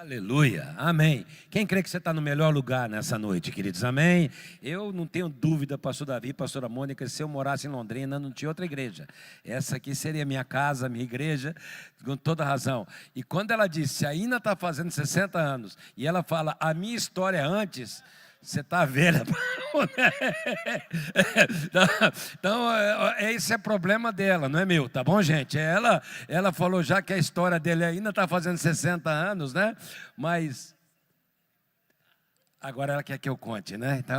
Aleluia, amém. Quem crê que você está no melhor lugar nessa noite, queridos, amém? Eu não tenho dúvida, pastor Davi, pastora Mônica, se eu morasse em Londrina, não tinha outra igreja. Essa aqui seria minha casa, minha igreja, com toda razão. E quando ela disse, a Ina está fazendo 60 anos, e ela fala, a minha história antes, você está velha. Então, esse é problema dela, não é meu, tá bom, gente? Ela falou já que a história dele ainda está fazendo 60 anos, né? Mas agora ela quer que eu conte, né? Então,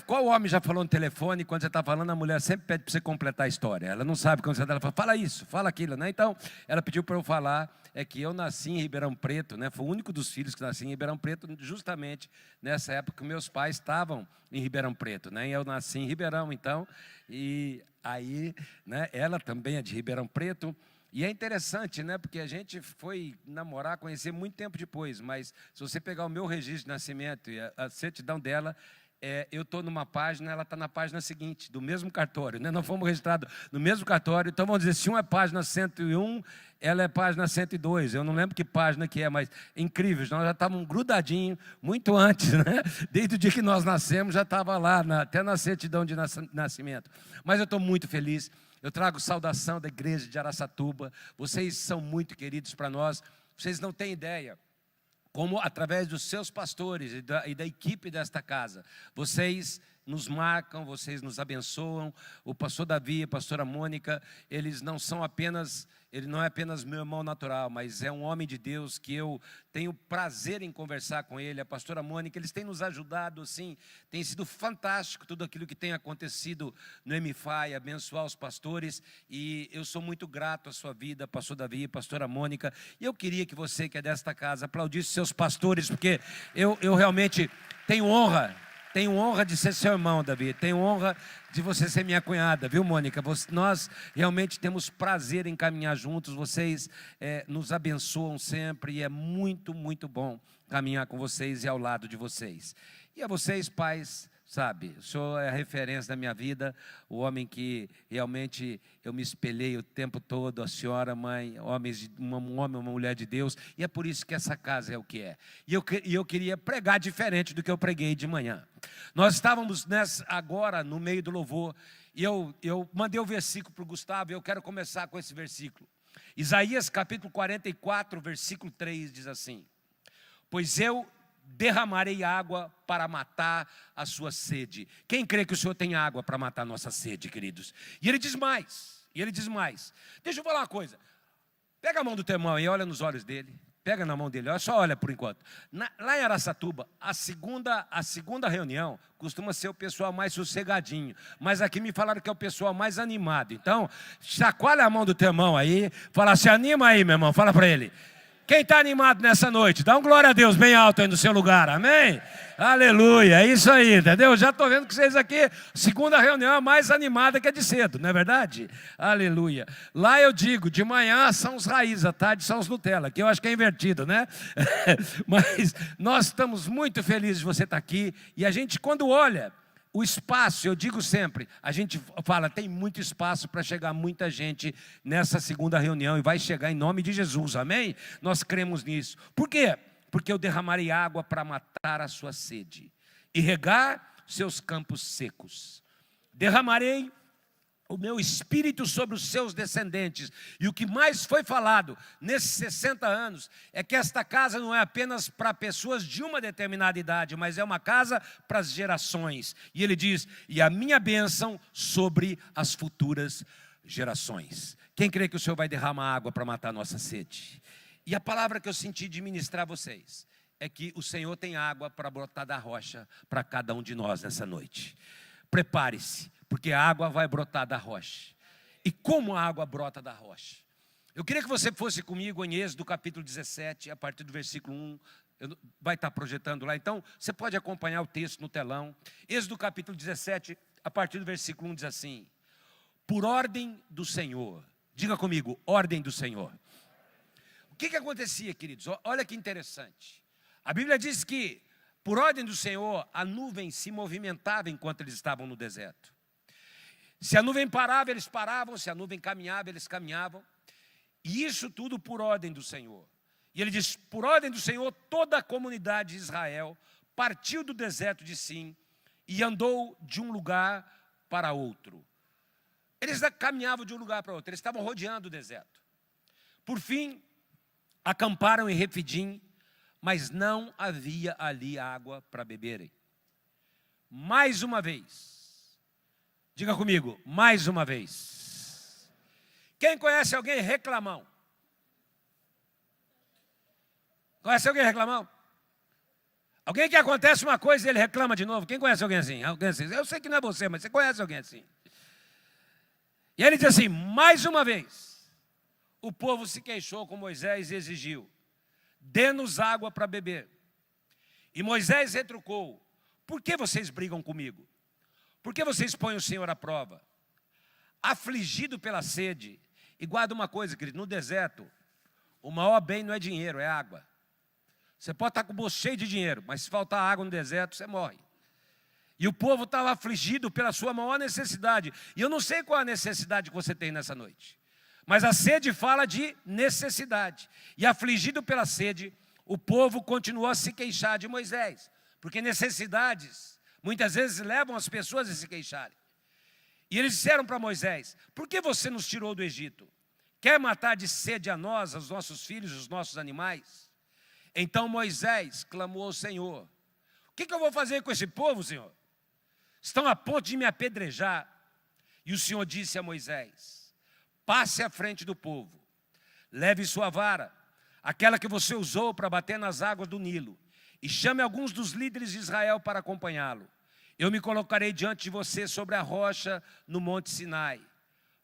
qual homem já falou no telefone, quando você está falando, a mulher sempre pede para você completar a história. Ela não sabe quando você está, ela fala isso, fala aquilo, né? Então, ela pediu para eu falar, que eu nasci em Ribeirão Preto, né? Foi o único dos filhos que nasci em Ribeirão Preto, justamente nessa época que meus pais estavam em Ribeirão Preto, né? E eu nasci em Ribeirão, então, e aí, né? Ela também é de Ribeirão Preto. E é interessante, né? Porque a gente foi namorar, conhecer muito tempo depois, mas se você pegar o meu registro de nascimento e a certidão dela, eu estou numa página, ela está na página seguinte, do mesmo cartório, né? Nós fomos registrados no mesmo cartório, então vamos dizer, se um é página 101, ela é página 102, eu não lembro que página que é, mas é incrível, nós já estávamos grudadinhos muito antes, né? Desde o dia que nós nascemos, já estava lá, até na certidão de nascimento. Mas eu estou muito feliz. Eu trago saudação da igreja de Araçatuba. Vocês são muito queridos para nós. Vocês não têm ideia como, através dos seus pastores e da equipe desta casa, vocês nos marcam, vocês nos abençoam. O pastor Davi, a pastora Mônica, ele não é apenas meu irmão natural, mas é um homem de Deus que eu tenho prazer em conversar com ele. A pastora Mônica, eles têm nos ajudado, assim, tem sido fantástico tudo aquilo que tem acontecido no MFI, abençoar os pastores, e eu sou muito grato à sua vida, pastor Davi, pastora Mônica, e eu queria que você, que é desta casa, aplaudisse seus pastores, porque eu realmente tenho honra de ser seu irmão, Davi. Tenho honra de você ser minha cunhada, viu, Mônica? Nós realmente temos prazer em caminhar juntos. Vocês nos abençoam sempre e é muito, muito bom caminhar com vocês e ao lado de vocês. E a vocês, pais, sabe, o senhor é a referência da minha vida, o homem que realmente eu me espelhei o tempo todo, a senhora, mãe, um homem, uma mulher de Deus, e é por isso que essa casa é o que é. E eu queria pregar diferente do que eu preguei de manhã. Nós estávamos agora no meio do louvor, e eu mandei o versículo para o Gustavo, e eu quero começar com esse versículo. Isaías capítulo 44, versículo 3 diz assim: pois eu derramarei água para matar a sua sede. Quem crê que o Senhor tem água para matar a nossa sede, queridos? E ele diz mais, Deixa eu falar uma coisa. Pega a mão do teu irmão e olha nos olhos dele. Pega na mão dele, só olha por enquanto. Lá em Araçatuba, a segunda reunião costuma ser o pessoal mais sossegadinho. Mas aqui me falaram que é o pessoal mais animado. Então, chacoalha a mão do teu irmão aí. Fala, se anima aí, meu irmão, fala para ele. Quem está animado nessa noite? Dá um glória a Deus bem alto aí no seu lugar, amém? Aleluia, é isso aí, entendeu? Já estou vendo que vocês aqui, segunda reunião é mais animada que a de cedo, não é verdade? Aleluia. Lá eu digo, de manhã são os raízes, à tarde são os Nutella, que eu acho que é invertido, né? Mas nós estamos muito felizes de você estar aqui, e a gente quando olha o espaço, eu digo sempre, a gente fala, tem muito espaço para chegar muita gente nessa segunda reunião, e vai chegar em nome de Jesus, amém? Nós cremos nisso. Por quê? Porque eu derramarei água para matar a sua sede e regar seus campos secos. Derramarei o meu espírito sobre os seus descendentes. E o que mais foi falado nesses 60 anos é que esta casa não é apenas para pessoas de uma determinada idade, mas é uma casa para as gerações. E ele diz, e a minha bênção sobre as futuras gerações. Quem crê que o Senhor vai derramar água para matar a nossa sede? E a palavra que eu senti de ministrar a vocês é que o Senhor tem água para brotar da rocha para cada um de nós nessa noite. Prepare-se, porque a água vai brotar da rocha. E como a água brota da rocha? Eu queria que você fosse comigo em Êxodo capítulo 17, a partir do versículo 1, vai estar projetando lá, então você pode acompanhar o texto no telão. Êxodo capítulo 17, a partir do versículo 1 diz assim: por ordem do Senhor, diga comigo, ordem do Senhor. O que acontecia, queridos? Olha que interessante. A Bíblia diz que, por ordem do Senhor, a nuvem se movimentava enquanto eles estavam no deserto. Se a nuvem parava, eles paravam. Se a nuvem caminhava, eles caminhavam. E isso tudo por ordem do Senhor. E ele diz, por ordem do Senhor, toda a comunidade de Israel partiu do deserto de Sim e andou de um lugar para outro. Eles caminhavam de um lugar para outro, eles estavam rodeando o deserto. Por fim, acamparam em Refidim, mas não havia ali água para beberem. Mais uma vez, diga comigo, mais uma vez. Quem conhece alguém reclamão? Conhece alguém reclamão? Alguém que acontece uma coisa e ele reclama de novo. Quem conhece alguém assim? Alguém assim? Eu sei que não é você, mas você conhece alguém assim. E ele diz assim, mais uma vez, o povo se queixou com Moisés e exigiu, dê-nos água para beber. E Moisés retrucou, por que vocês brigam comigo? Por que vocês põem o Senhor à prova? Afligido pela sede, e guarda uma coisa, querido, no deserto, o maior bem não é dinheiro, é água. Você pode estar com o bolso cheio de dinheiro, mas se faltar água no deserto, você morre. E o povo estava afligido pela sua maior necessidade. E eu não sei qual a necessidade que você tem nessa noite. Mas a sede fala de necessidade. E afligido pela sede, o povo continuou a se queixar de Moisés. Porque necessidades, muitas vezes, levam as pessoas a se queixarem. E eles disseram para Moisés, por que você nos tirou do Egito? Quer matar de sede a nós, aos nossos filhos, os nossos animais? Então Moisés clamou ao Senhor, o que eu vou fazer com esse povo, Senhor? Estão a ponto de me apedrejar. E o Senhor disse a Moisés, passe à frente do povo, leve sua vara, aquela que você usou para bater nas águas do Nilo, e chame alguns dos líderes de Israel para acompanhá-lo. Eu me colocarei diante de você sobre a rocha no monte Sinai.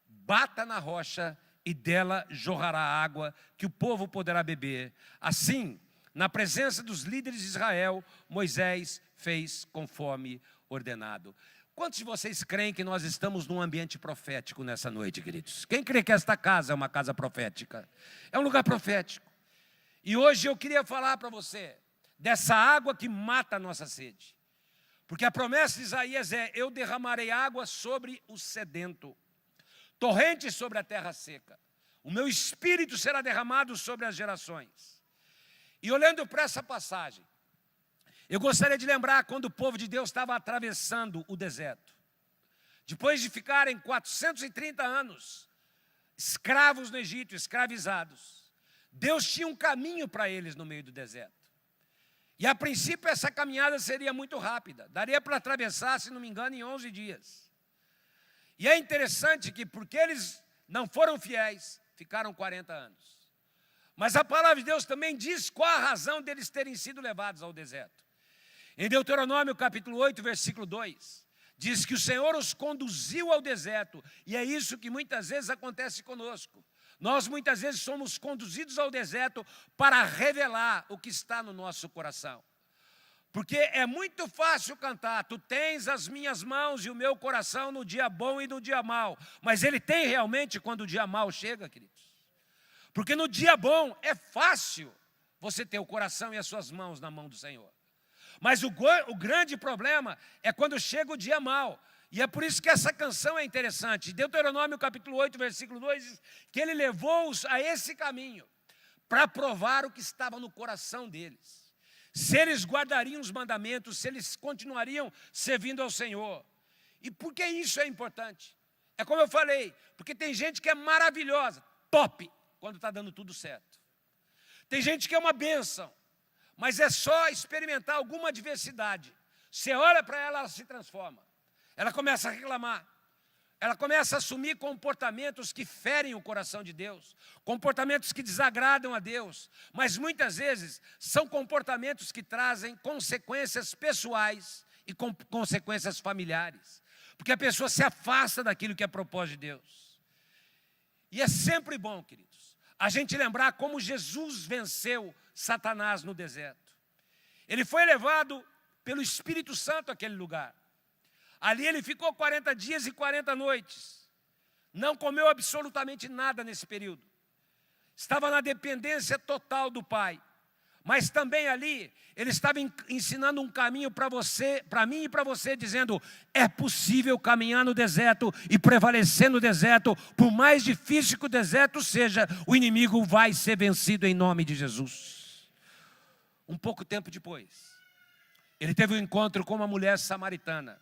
Bata na rocha e dela jorrará água que o povo poderá beber. Assim, na presença dos líderes de Israel, Moisés fez conforme ordenado. Quantos de vocês creem que nós estamos num ambiente profético nessa noite, queridos? Quem crê que esta casa é uma casa profética? É um lugar profético. E hoje eu queria falar para você dessa água que mata a nossa sede. Porque a promessa de Isaías é, eu derramarei água sobre o sedento, torrentes sobre a terra seca. O meu espírito será derramado sobre as gerações. E olhando para essa passagem, eu gostaria de lembrar quando o povo de Deus estava atravessando o deserto. Depois de ficarem 430 anos escravos no Egito, escravizados, Deus tinha um caminho para eles no meio do deserto. E a princípio essa caminhada seria muito rápida. Daria para atravessar, se não me engano, em 11 dias. E é interessante que porque eles não foram fiéis, ficaram 40 anos. Mas a palavra de Deus também diz qual a razão deles terem sido levados ao deserto. Em Deuteronômio capítulo 8, versículo 2, diz que o Senhor os conduziu ao deserto. E é isso que muitas vezes acontece conosco. Nós muitas vezes somos conduzidos ao deserto para revelar o que está no nosso coração. Porque é muito fácil cantar, tu tens as minhas mãos e o meu coração no dia bom e no dia mau. Mas ele tem realmente quando o dia mau chega, queridos? Porque no dia bom é fácil você ter o coração e as suas mãos na mão do Senhor. Mas o grande problema é quando chega o dia mau. E é por isso que essa canção é interessante. Deuteronômio capítulo 8, versículo 2, diz que ele levou-os a esse caminho para provar o que estava no coração deles. Se eles guardariam os mandamentos, se eles continuariam servindo ao Senhor. E por que isso é importante? É como eu falei, porque tem gente que é maravilhosa, top, quando está dando tudo certo. Tem gente que é uma bênção, mas é só experimentar alguma adversidade. Você olha para ela, ela se transforma. Ela começa a reclamar. Ela começa a assumir comportamentos que ferem o coração de Deus. Comportamentos que desagradam a Deus. Mas muitas vezes são comportamentos que trazem consequências pessoais e consequências familiares. Porque a pessoa se afasta daquilo que é propósito de Deus. E é sempre bom, queridos, a gente lembrar como Jesus venceu Satanás no deserto. Ele foi levado pelo Espírito Santo àquele lugar. Ali ele ficou 40 dias e 40 noites. Não comeu absolutamente nada nesse período. Estava na dependência total do Pai. Mas também ali, ele estava ensinando um caminho para você, para mim e para você, dizendo: é possível caminhar no deserto e prevalecer no deserto, por mais difícil que o deserto seja, o inimigo vai ser vencido em nome de Jesus. Um pouco tempo depois, ele teve um encontro com uma mulher samaritana.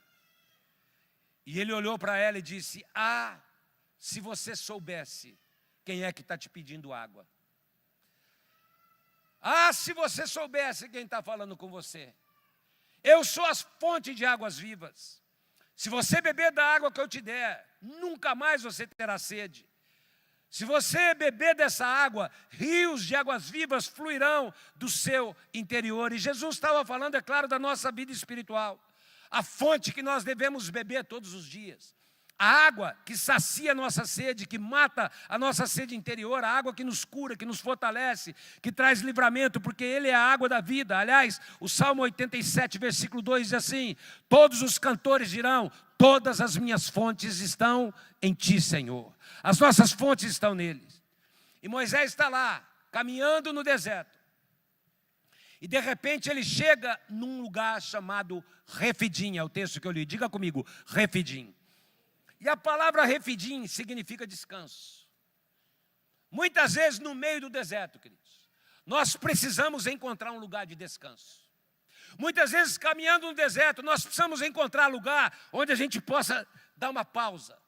E ele olhou para ela e disse: ah, se você soubesse quem é que está te pedindo água. Ah, se você soubesse quem está falando com você. Eu sou a fonte de águas vivas. Se você beber da água que eu te der, nunca mais você terá sede. Se você beber dessa água, rios de águas vivas fluirão do seu interior. E Jesus estava falando, é claro, da nossa vida espiritual. A fonte que nós devemos beber todos os dias. A água que sacia a nossa sede, que mata a nossa sede interior, a água que nos cura, que nos fortalece, que traz livramento, porque Ele é a água da vida. Aliás, o Salmo 87, versículo 2 diz assim: todos os cantores dirão, todas as minhas fontes estão em Ti, Senhor. As nossas fontes estão nele. E Moisés está lá, caminhando no deserto. E de repente ele chega num lugar chamado Refidim, é o texto que eu li. Diga comigo, Refidim. E a palavra Refidim significa descanso. Muitas vezes no meio do deserto, queridos, nós precisamos encontrar um lugar de descanso. Muitas vezes caminhando no deserto, nós precisamos encontrar lugar onde a gente possa dar uma pausa.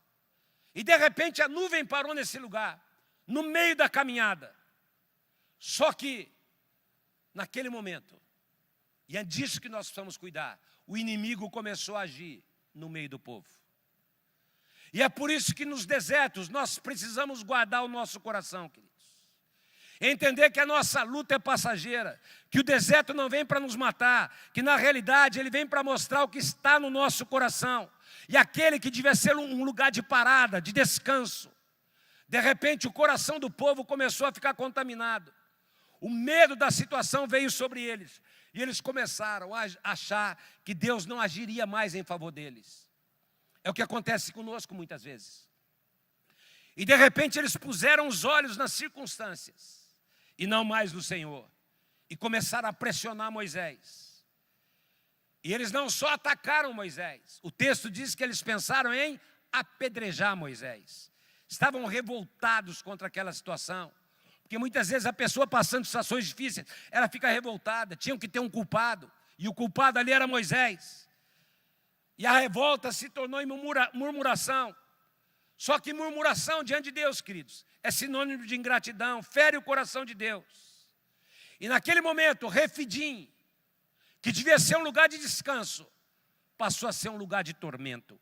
E de repente a nuvem parou nesse lugar, no meio da caminhada. Só que, naquele momento, e é disso que nós precisamos cuidar, o inimigo começou a agir no meio do povo. E é por isso que nos desertos nós precisamos guardar o nosso coração, queridos. Entender que a nossa luta é passageira, que o deserto não vem para nos matar, que na realidade ele vem para mostrar o que está no nosso coração. E aquele que devia ser um lugar de parada, de descanso. De repente o coração do povo começou a ficar contaminado. O medo da situação veio sobre eles. E eles começaram a achar que Deus não agiria mais em favor deles. É o que acontece conosco muitas vezes. E de repente eles puseram os olhos nas circunstâncias e não mais no Senhor. E começaram a pressionar Moisés. E eles não só atacaram Moisés. O texto diz que eles pensaram em apedrejar Moisés. Estavam revoltados contra aquela situação. Porque muitas vezes a pessoa passando situações difíceis, ela fica revoltada. Tinham que ter um culpado. E o culpado ali era Moisés. E a revolta se tornou em murmuração. Só que murmuração diante de Deus, queridos, é sinônimo de ingratidão, fere o coração de Deus. E naquele momento, Refidim, que devia ser um lugar de descanso, passou a ser um lugar de tormento.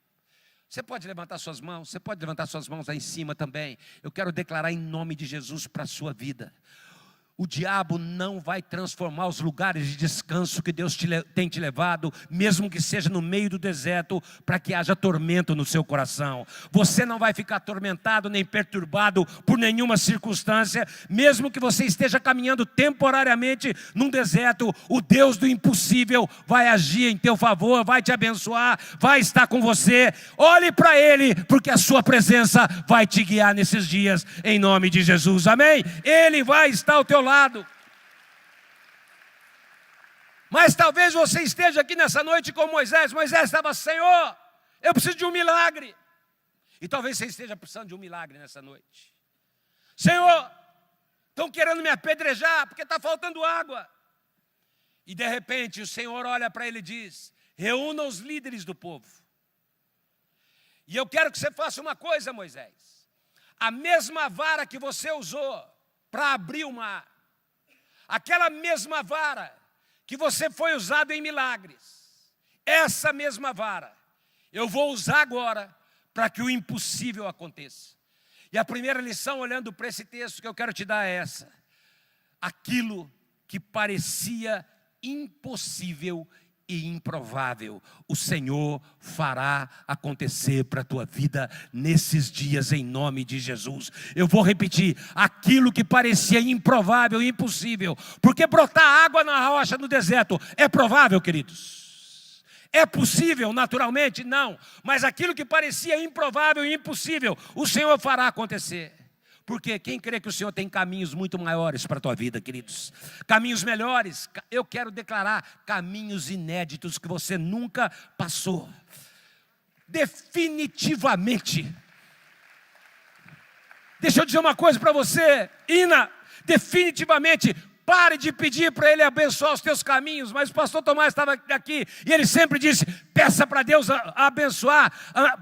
Você pode levantar suas mãos, você pode levantar suas mãos lá em cima também. Eu quero declarar em nome de Jesus para a sua vida. O diabo não vai transformar os lugares de descanso que Deus tem te levado, mesmo que seja no meio do deserto, para que haja tormento no seu coração. Você não vai ficar atormentado nem perturbado por nenhuma circunstância, mesmo que você esteja caminhando temporariamente num deserto. O Deus do impossível vai agir em teu favor, vai te abençoar, vai estar com você. Olhe para Ele, porque a sua presença vai te guiar nesses dias, em nome de Jesus, amém? Ele vai estar ao teu lado. Mas talvez você esteja aqui nessa noite com Moisés. Moisés estava: Senhor, eu preciso de um milagre. E talvez você esteja precisando de um milagre nessa noite. Senhor, estão querendo me apedrejar porque está faltando água. E de repente o Senhor olha para ele e diz: reúna os líderes do povo. E eu quero que você faça uma coisa, Moisés. A mesma vara que você usou para abrir o mar, aquela mesma vara que você foi usado em milagres, essa mesma vara eu vou usar agora para que o impossível aconteça. E a primeira lição, olhando para esse texto, que eu quero te dar é essa: aquilo que parecia impossível e improvável, o Senhor fará acontecer para a tua vida nesses dias, em nome de Jesus. Eu vou repetir: aquilo que parecia improvável e impossível, porque brotar água na rocha no deserto é provável, queridos? É possível naturalmente? Não, mas aquilo que parecia improvável e impossível, o Senhor fará acontecer. Porque quem crê que o Senhor tem caminhos muito maiores para a tua vida, queridos? Caminhos melhores. Eu quero declarar caminhos inéditos que você nunca passou. Definitivamente. Deixa eu dizer uma coisa para você, Ina. Definitivamente. Pare de pedir para Ele abençoar os teus caminhos. Mas o pastor Tomás estava aqui e ele sempre disse, peça para Deus abençoar.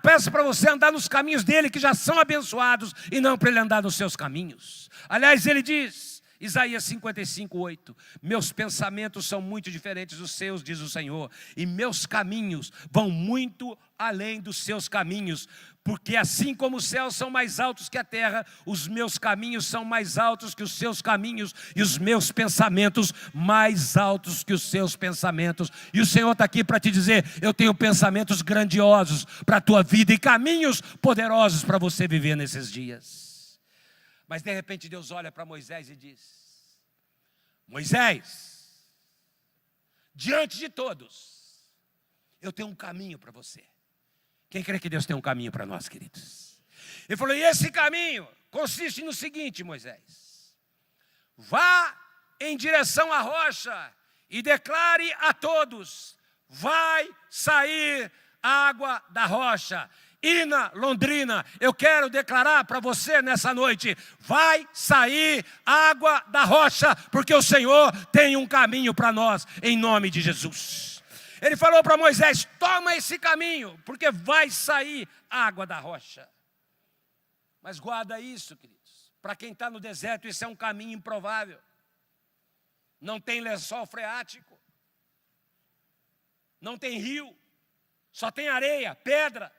Peça para você andar nos caminhos dEle que já são abençoados e não para Ele andar nos seus caminhos. Aliás, ele diz, Isaías 55:8, meus pensamentos são muito diferentes dos seus, diz o Senhor. E meus caminhos vão muito além dos seus caminhos. Porque assim como os céus são mais altos que a terra, os meus caminhos são mais altos que os seus caminhos, e os meus pensamentos mais altos que os seus pensamentos. E o Senhor está aqui para te dizer, eu tenho pensamentos grandiosos para a tua vida e caminhos poderosos para você viver nesses dias. Mas de repente Deus olha para Moisés e diz, Moisés, diante de todos, eu tenho um caminho para você. Quem crê que Deus tem um caminho para nós, queridos? Ele falou, e esse caminho consiste no seguinte, Moisés. Vá em direção à rocha e declare a todos, vai sair água da rocha. Ina, Londrina, eu quero declarar para você nessa noite, vai sair água da rocha, porque o Senhor tem um caminho para nós, em nome de Jesus. Ele falou para Moisés, toma esse caminho, porque vai sair água da rocha. Mas guarda isso, queridos. Para quem está no deserto, isso é um caminho improvável. Não tem lençol freático. Não tem rio. Só tem areia, pedra.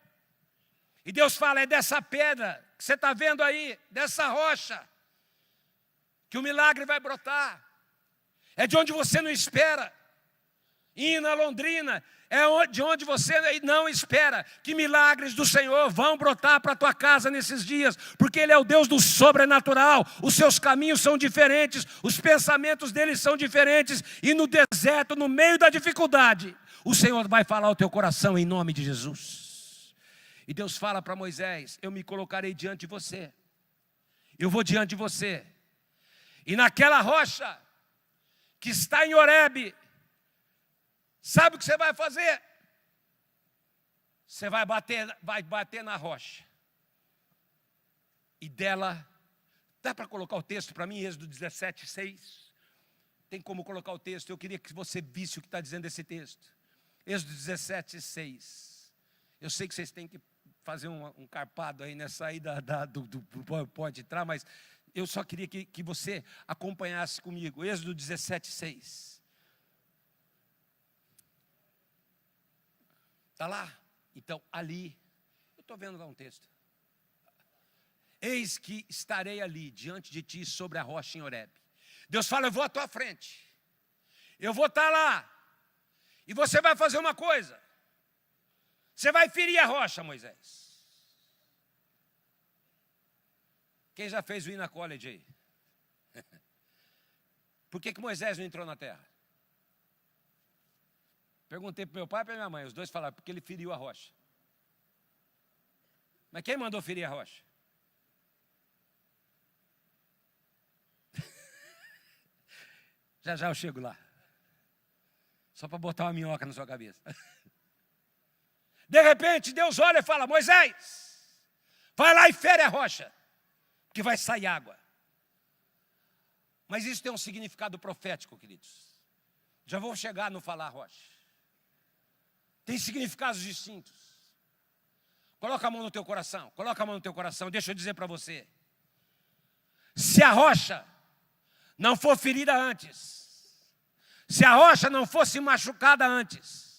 E Deus fala, é dessa pedra que você está vendo aí, dessa rocha, que o milagre vai brotar. É de onde você não espera. Ina, Londrina, é de onde você não espera que milagres do Senhor vão brotar para a tua casa nesses dias, porque Ele é o Deus do sobrenatural, os seus caminhos são diferentes, os pensamentos dele são diferentes, e no deserto, no meio da dificuldade, o Senhor vai falar ao teu coração em nome de Jesus. E Deus fala para Moisés, eu me colocarei diante de você, eu vou diante de você, e naquela rocha que está em Horebe, sabe o que você vai fazer? Você vai bater na rocha. E dela, dá para colocar o texto para mim, Êxodo 17:6? Tem como colocar o texto? Eu queria que você visse o que está dizendo esse texto. Êxodo 17:6. Eu sei que vocês têm que fazer um carpado aí nessa saída do PowerPoint entrar, mas eu só queria que você acompanhasse comigo. Êxodo 17:6. Está lá? Então, ali, eu estou vendo lá um texto. Eis que estarei ali, diante de ti, sobre a rocha em Horebe. Deus fala, eu vou à tua frente. Eu vou estar lá. E você vai fazer uma coisa. Você vai ferir a rocha, Moisés. Quem já fez o Ina College aí? Por que Moisés não entrou na terra? Perguntei para meu pai e para minha mãe, os dois falaram, porque ele feriu a rocha. Mas quem mandou ferir a rocha? Já eu chego lá. Só para botar uma minhoca na sua cabeça. De repente, Deus olha e fala, Moisés, vai lá e fere a rocha, que vai sair água. Mas isso tem um significado profético, queridos. Já vou chegar no falar rocha. Tem significados distintos. Coloca a mão no teu coração. Coloca a mão no teu coração. Deixa eu dizer para você. Se a rocha não for ferida antes, se a rocha não fosse machucada antes,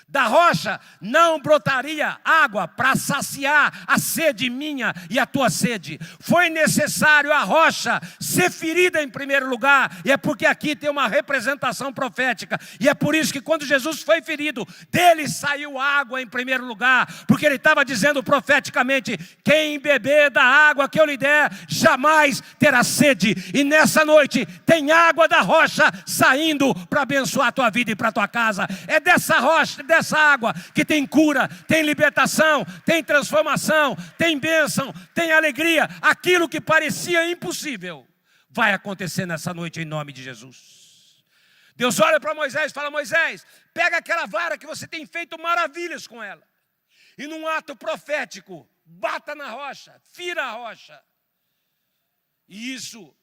da rocha não brotaria água para saciar a sede minha e a tua sede. Foi necessário a rocha ser ferida em primeiro lugar. E é porque aqui tem uma representação profética. E é por isso que quando Jesus foi ferido, dele saiu água em primeiro lugar. Porque ele estava dizendo profeticamente, quem beber da água que eu lhe der, jamais terá sede. E nessa noite tem água da rocha saindo para abençoar a tua vida e para a tua casa. É dessa rocha, dessa água que tem cura, tem libertação, tem transformação, tem bênção, tem alegria. Aquilo que parecia impossível vai acontecer nessa noite em nome de Jesus. Deus olha para Moisés e fala: Moisés, pega aquela vara que você tem feito maravilhas com ela, e num ato profético, bata na rocha, fira a rocha. E isso,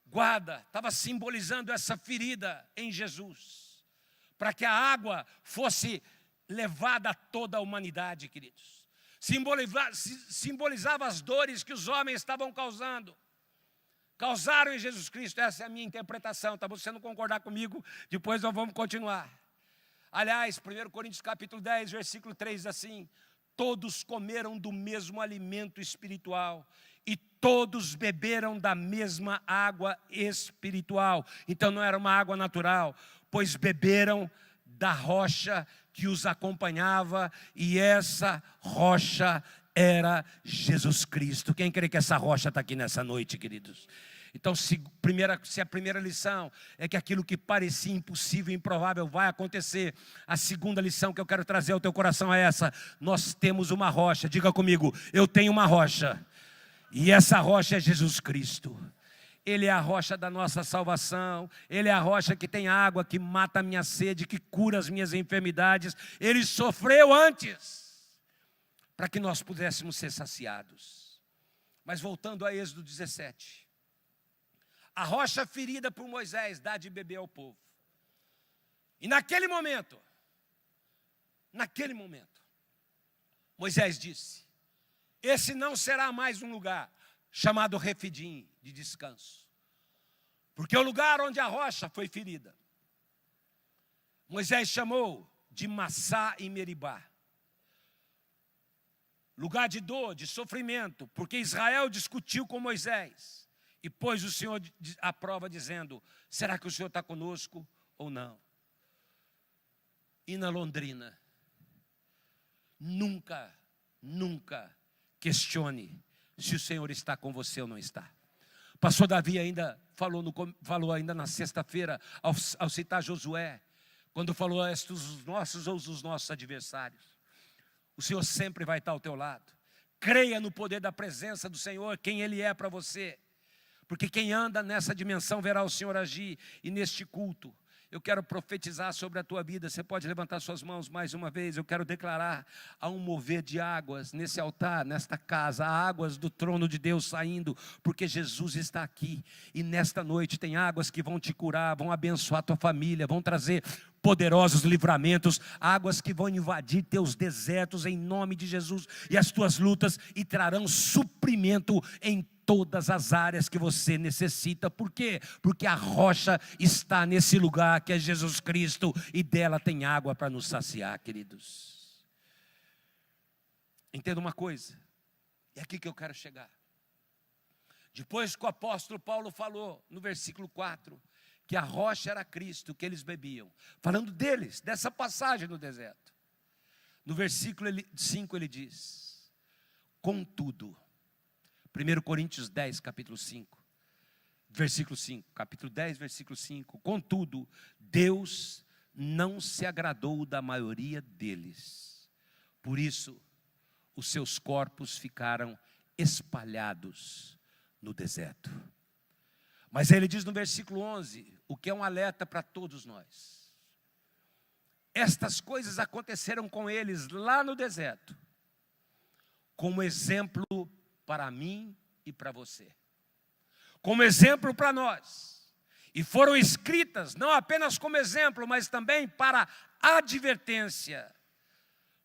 guarda, estava simbolizando essa ferida em Jesus, para que a água fosse levada a toda a humanidade, queridos. Simbolizava as dores que os homens estavam causaram em Jesus Cristo. Essa é a minha interpretação, tá bom? Se você não concordar comigo, depois nós vamos continuar. Aliás, 1 Coríntios capítulo 10, versículo 3, assim: todos comeram do mesmo alimento espiritual e todos beberam da mesma água espiritual. Então não era uma água natural, pois beberam da rocha que os acompanhava, e essa rocha era Jesus Cristo. Quem crê que essa rocha está aqui nessa noite, queridos? Então, se a primeira lição é que aquilo que parecia impossível e improvável vai acontecer, a segunda lição que eu quero trazer ao teu coração é essa: nós temos uma rocha. Diga comigo: eu tenho uma rocha, e essa rocha é Jesus Cristo. Ele é a rocha da nossa salvação. Ele é a rocha que tem água, que mata a minha sede, que cura as minhas enfermidades. Ele sofreu antes, para que nós pudéssemos ser saciados. Mas voltando a Êxodo 17, a rocha ferida por Moisés dá de beber ao povo. E naquele momento, Moisés disse: esse não será mais um lugar chamado Refidim, de descanso, porque o lugar onde a rocha foi ferida, Moisés chamou de Massá e Meribá, lugar de dor, de sofrimento, porque Israel discutiu com Moisés e pôs o Senhor à prova, dizendo: será que o Senhor está conosco ou não? E na Londrina, nunca questione se o Senhor está com você ou não está. Pastor Davi ainda falou ainda na sexta-feira, ao citar Josué, quando falou: estes os nossos ou os nossos adversários. O Senhor sempre vai estar ao teu lado. Creia no poder da presença do Senhor, quem Ele é para você. Porque quem anda nessa dimensão verá o Senhor agir. E neste culto, eu quero profetizar sobre a tua vida. Você pode levantar suas mãos mais uma vez. Eu quero declarar: há um mover de águas nesse altar, nesta casa. Há águas do trono de Deus saindo, porque Jesus está aqui. E nesta noite tem águas que vão te curar, vão abençoar a tua família, vão trazer poderosos livramentos, águas que vão invadir teus desertos em nome de Jesus, e as tuas lutas, e trarão suprimento em todas as áreas que você necessita. Por quê? Porque a rocha está nesse lugar que é Jesus Cristo, e dela tem água para nos saciar, queridos. Entenda uma coisa, é aqui que eu quero chegar. Depois que o apóstolo Paulo falou no versículo 4, que a rocha era Cristo, que eles bebiam, falando deles, dessa passagem no deserto, no versículo 5 ele diz: contudo, 1 Coríntios 10, capítulo 5, versículo 5, capítulo 10, versículo 5, contudo, Deus não se agradou da maioria deles, por isso os seus corpos ficaram espalhados no deserto. Mas ele diz no versículo 11, o que é um alerta para todos nós: estas coisas aconteceram com eles lá no deserto, como exemplo para mim e para você, como exemplo para nós, e foram escritas não apenas como exemplo, mas também para advertência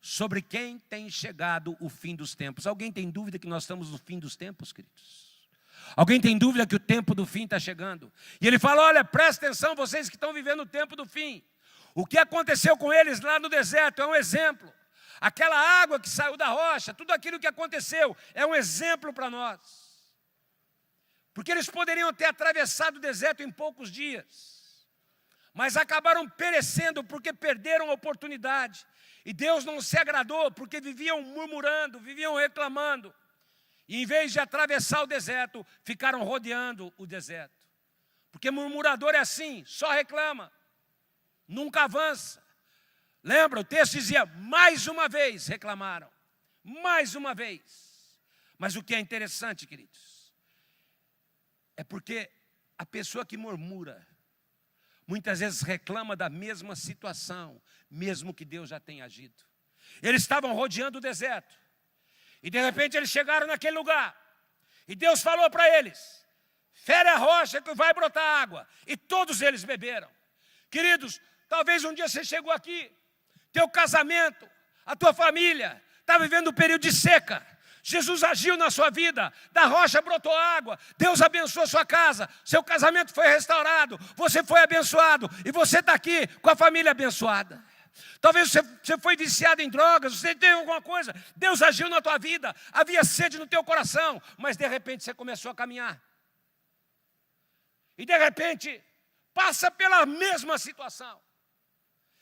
sobre quem tem chegado o fim dos tempos. Alguém tem dúvida que nós estamos no fim dos tempos, queridos? Alguém tem dúvida que o tempo do fim está chegando? E ele fala: olha, presta atenção, vocês que estão vivendo o tempo do fim. O que aconteceu com eles lá no deserto é um exemplo. Aquela água que saiu da rocha, tudo aquilo que aconteceu é um exemplo para nós. Porque eles poderiam ter atravessado o deserto em poucos dias, mas acabaram perecendo porque perderam a oportunidade. E Deus não se agradou porque viviam murmurando, viviam reclamando. E em vez de atravessar o deserto, ficaram rodeando o deserto. Porque murmurador é assim, só reclama, nunca avança, Lembra? O texto dizia, mais uma vez reclamaram. Mais uma vez. Mas o que é interessante, queridos, é porque a pessoa que murmura, muitas vezes reclama da mesma situação, mesmo que Deus já tenha agido. Eles estavam rodeando o deserto. E de repente eles chegaram naquele lugar. E Deus falou para eles, fere a rocha que vai brotar água. E todos eles beberam. Queridos, talvez um dia você chegou aqui, teu casamento, a tua família, está vivendo um período de seca. Jesus agiu na sua vida, da rocha brotou água, Deus abençoou sua casa, seu casamento foi restaurado, você foi abençoado, e você está aqui com a família abençoada. Talvez você foi viciado em drogas, você teve alguma coisa, Deus agiu na tua vida, havia sede no teu coração, mas de repente você começou a caminhar. E de repente, passa pela mesma situação.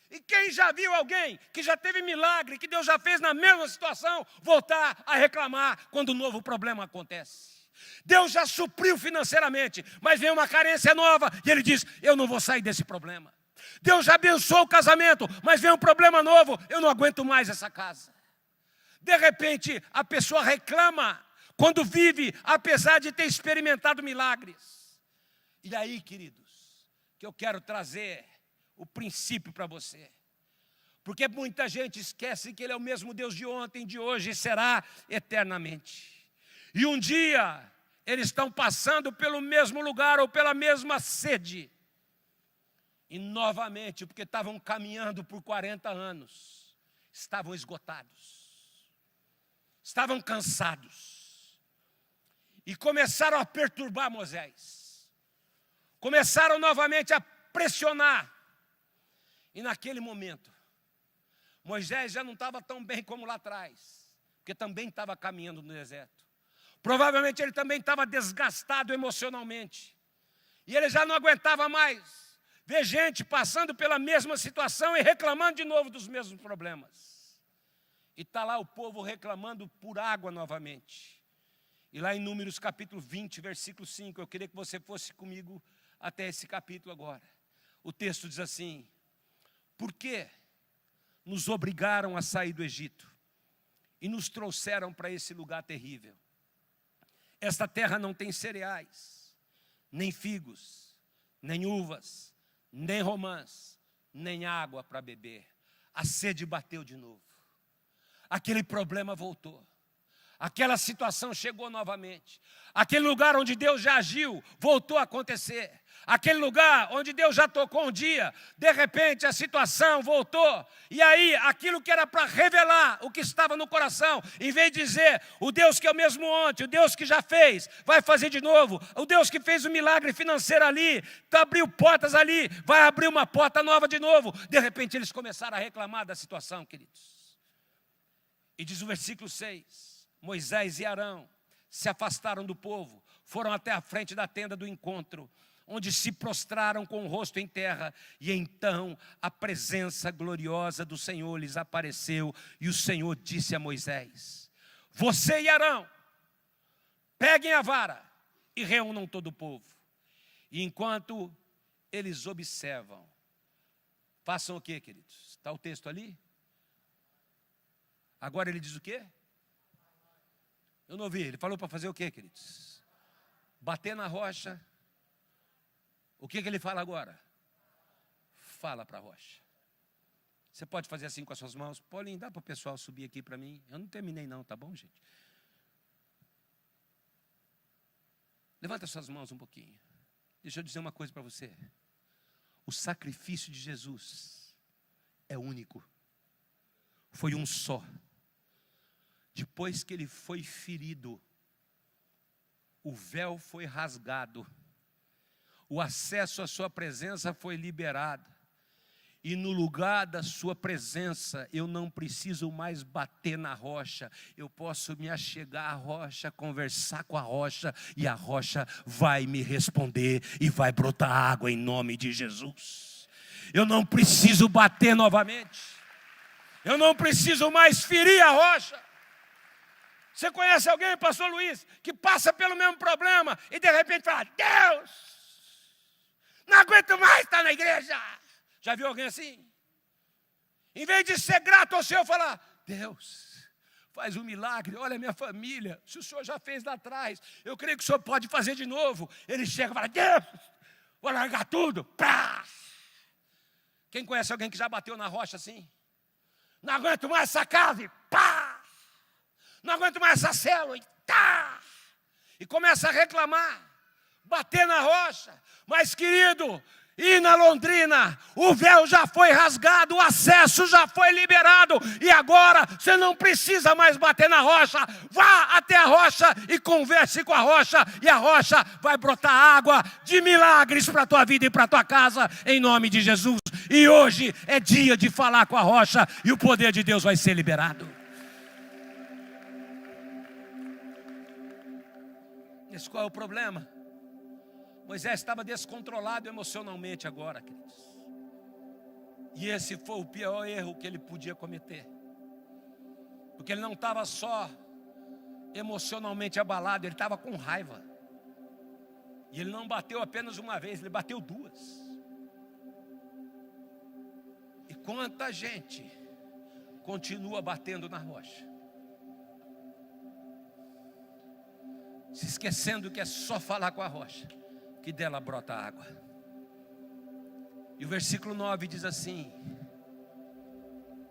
E quem já viu alguém que já teve milagre, que Deus já fez na mesma situação, voltar a reclamar quando um novo problema acontece? Deus já supriu financeiramente, mas vem uma carência nova e Ele diz, eu não vou sair desse problema. Deus já abençoou o casamento, mas vem um problema novo, eu não aguento mais essa casa. De repente, a pessoa reclama quando vive, apesar de ter experimentado milagres. E aí, queridos, que eu quero trazer o princípio para você. Porque muita gente esquece que Ele é o mesmo Deus de ontem, de hoje e será eternamente. E um dia, eles estão passando pelo mesmo lugar ou pela mesma sede. E novamente, porque estavam caminhando por 40 anos, estavam esgotados. Estavam cansados. E começaram a perturbar Moisés. Começaram novamente a pressionar. E naquele momento, Moisés já não estava tão bem como lá atrás, porque também estava caminhando no deserto. Provavelmente ele também estava desgastado emocionalmente. E ele já não aguentava mais ver gente passando pela mesma situação e reclamando de novo dos mesmos problemas. E está lá o povo reclamando por água novamente. E lá em Números capítulo 20, versículo 5, eu queria que você fosse comigo até esse capítulo agora. O texto diz assim, por que nos obrigaram a sair do Egito e nos trouxeram para esse lugar terrível? Esta terra não tem cereais, nem figos, nem uvas, nem romãs, nem água para beber. A sede bateu de novo. Aquele problema voltou. Aquela situação chegou novamente. Aquele lugar onde Deus já agiu, voltou a acontecer. Aquele lugar onde Deus já tocou um dia, de repente a situação voltou. E aí, aquilo que era para revelar o que estava no coração, em vez de dizer, o Deus que é o mesmo ontem, o Deus que já fez, vai fazer de novo. O Deus que fez o milagre financeiro ali, abriu portas ali, vai abrir uma porta nova de novo. De repente eles começaram a reclamar da situação, queridos. E diz o versículo 6. Moisés e Arão se afastaram do povo, foram até a frente da tenda do encontro, onde se prostraram com o rosto em terra, e então a presença gloriosa do Senhor lhes apareceu, e o Senhor disse a Moisés, você e Arão, peguem a vara e reúnam todo o povo, e enquanto eles observam, façam o quê, queridos? Está o texto ali? Agora ele diz o quê? Eu não ouvi, ele falou para fazer o quê, queridos? Bater na rocha. O que ele fala agora? Fala para a rocha. Você pode fazer assim com as suas mãos? Paulinho, dá para o pessoal subir aqui para mim? Eu não terminei não, tá bom, gente? Levanta suas mãos um pouquinho. Deixa eu dizer uma coisa para você. O sacrifício de Jesus é único. Foi um só. Depois que ele foi ferido, o véu foi rasgado, o acesso à sua presença foi liberado, e no lugar da sua presença, eu não preciso mais bater na rocha, eu posso me achegar à rocha, conversar com a rocha, e a rocha vai me responder, e vai brotar água em nome de Jesus. Eu não preciso bater novamente, eu não preciso mais ferir a rocha. Você conhece alguém, pastor Luiz, que passa pelo mesmo problema e de repente fala, Deus, não aguento mais estar na igreja. Já viu alguém assim? Em vez de ser grato ao Senhor, falar: Deus, faz um milagre, olha a minha família, se o Senhor já fez lá atrás, eu creio que o Senhor pode fazer de novo. Ele chega e fala: Deus, vou largar tudo. Pá! Quem conhece alguém que já bateu na rocha assim? Não aguento mais essa casa, e pá! Não aguento mais essa célula, e tá! E começa a reclamar, bater na rocha. Mas, querido, e na Londrina, o véu já foi rasgado, o acesso já foi liberado, e agora você não precisa mais bater na rocha. Vá até a rocha e converse com a rocha, e a rocha vai brotar água de milagres para a tua vida e para a tua casa, em nome de Jesus. E hoje é dia de falar com a rocha, e o poder de Deus vai ser liberado. Esse qual é o problema? Moisés estava descontrolado emocionalmente agora, queridos. E esse foi o pior erro que ele podia cometer. Porque ele não estava só emocionalmente abalado, ele estava com raiva. E ele não bateu apenas uma vez, ele bateu duas. E quanta gente continua batendo na rocha, se esquecendo que é só falar com a rocha, que dela brota água. E o versículo 9 diz assim: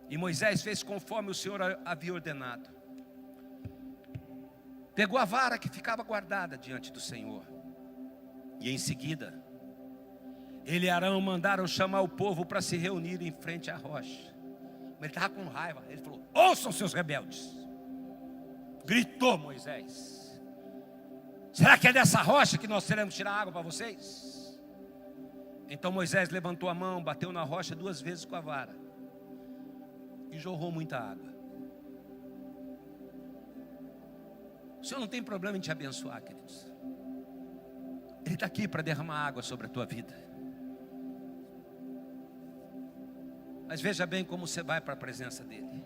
e Moisés fez conforme o Senhor havia ordenado. Pegou a vara que ficava guardada diante do Senhor, e em seguida ele e Arão mandaram chamar o povo para se reunir em frente à rocha. Mas ele estava com raiva. Ele falou: ouçam, seus rebeldes. Gritou Moisés: será que é dessa rocha que nós teremos que tirar água para vocês? Então Moisés levantou a mão, bateu na rocha 2 vezes com a vara, e jorrou muita água. O Senhor não tem problema em te abençoar, queridos. Ele está aqui para derramar água sobre a tua vida. Mas veja bem como você vai para a presença dEle.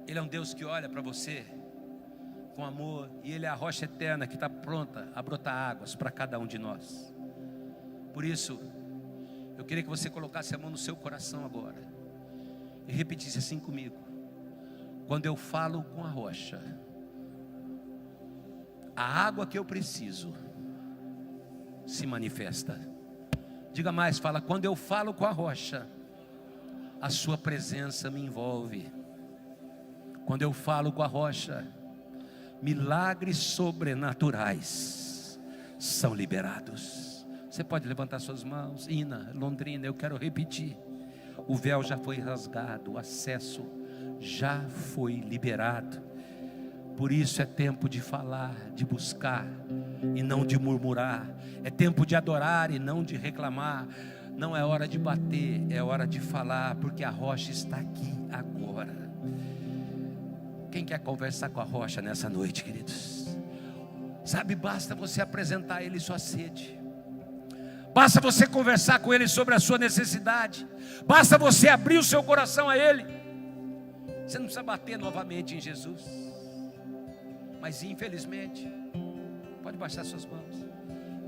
Ele é um Deus que olha para você com amor, e Ele é a rocha eterna que está pronta a brotar águas para cada um de nós. Por isso, eu queria que você colocasse a mão no seu coração agora e repetisse assim comigo: quando eu falo com a rocha, a água que eu preciso se manifesta. Diga mais, fala: quando eu falo com a rocha, a sua presença me envolve. Quando eu falo com a rocha, milagres sobrenaturais são liberados. Você pode levantar suas mãos. Ina, Londrina, eu quero repetir: o véu já foi rasgado, o acesso já foi liberado. Por isso é tempo de falar, de buscar e não de murmurar. É tempo de adorar e não de reclamar. Não é hora de bater, é hora de falar, porque a rocha está aqui agora. Quem quer conversar com a rocha nessa noite, queridos? Sabe, basta você apresentar a Ele sua sede. Basta você conversar com Ele sobre a sua necessidade. Basta você abrir o seu coração a Ele. Você não precisa bater novamente em Jesus. Mas infelizmente, pode baixar suas mãos.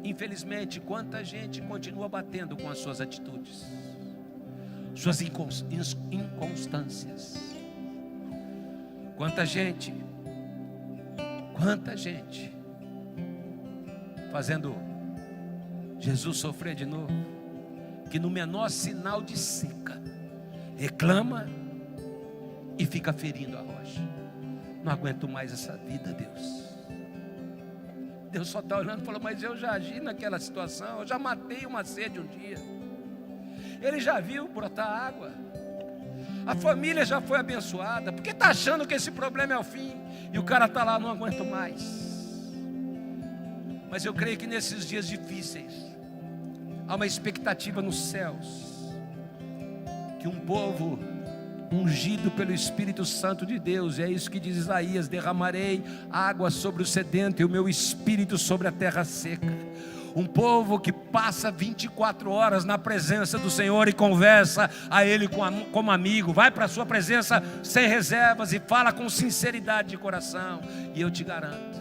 Infelizmente, quanta gente continua batendo com as suas atitudes, suas inconstâncias. Quanta gente fazendo Jesus sofrer de novo, que no menor sinal de seca reclama e fica ferindo a rocha. Não aguento mais essa vida, Deus. Deus só está olhando e falou: mas eu já agi naquela situação, eu já matei uma sede um dia. Ele já viu brotar água, a família já foi abençoada. Por que está achando que esse problema é o fim? E o cara está lá: não aguento mais. Mas eu creio que nesses dias difíceis há uma expectativa nos céus, que um povo ungido pelo Espírito Santo de Deus, é isso que diz Isaías: derramarei água sobre o sedento e o meu Espírito sobre a terra seca. Um povo que passa 24 horas na presença do Senhor e conversa a Ele como amigo. Vai para a sua presença sem reservas e fala com sinceridade de coração. E eu te garanto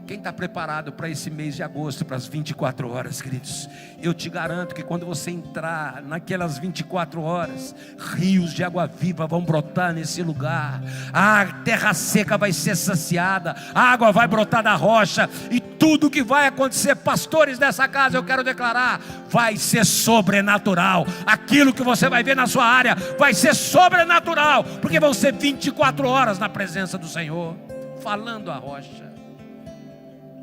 Quem está preparado para esse mês de agosto, para as 24 horas, queridos? Eu te garanto que quando você entrar naquelas 24 horas, rios de água viva vão brotar nesse lugar. A terra seca vai ser saciada, a água vai brotar da rocha, e tudo que vai acontecer, pastores dessa casa, eu quero declarar, vai ser sobrenatural. Aquilo que você vai ver na sua área vai ser sobrenatural, porque vão ser 24 horas na presença do Senhor, falando a rocha.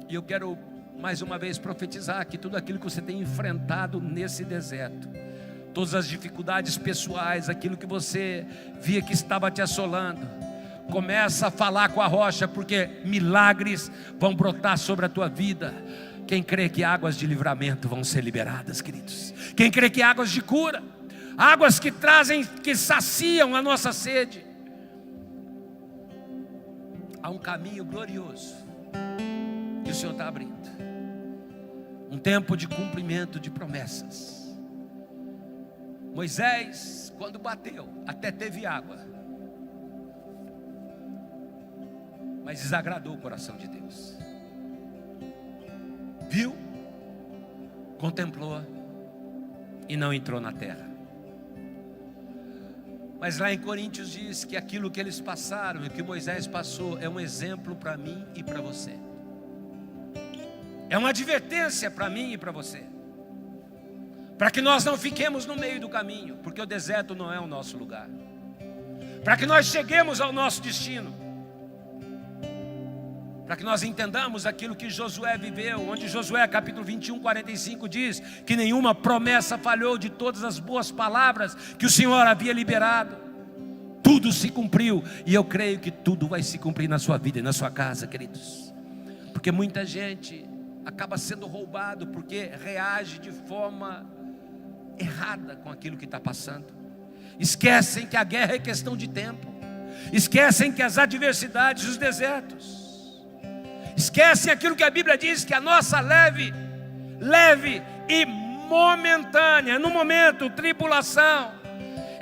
E eu quero mais uma vez profetizar que tudo aquilo que você tem enfrentado nesse deserto, todas as dificuldades pessoais, aquilo que você via que estava te assolando, começa a falar com a rocha, porque milagres vão brotar sobre a tua vida. Quem crê que águas de livramento vão ser liberadas, queridos? Quem crê que águas de cura, águas que trazem, que saciam a nossa sede? Há um caminho glorioso que o Senhor está abrindo, um tempo de cumprimento de promessas. Moisés, quando bateu, até teve água, mas desagradou o coração de Deus. Viu, contemplou e não entrou na terra. Mas lá em Coríntios diz que aquilo que eles passaram e que Moisés passou é um exemplo para mim e para você. É uma advertência para mim e para você, para que nós não fiquemos no meio do caminho, porque o deserto não é o nosso lugar, para que nós cheguemos ao nosso destino, para que nós entendamos aquilo que Josué viveu, onde Josué capítulo 21, 45 diz que nenhuma promessa falhou de todas as boas palavras que o Senhor havia liberado. Tudo se cumpriu, e eu creio que tudo vai se cumprir na sua vida e na sua casa, queridos, porque muita gente acaba sendo roubado porque reage de forma errada com aquilo que está passando. Esquecem que a guerra é questão de tempo, esquecem que as adversidades, os desertos, esquecem aquilo que a Bíblia diz, que a nossa leve e momentânea, no momento, tribulação,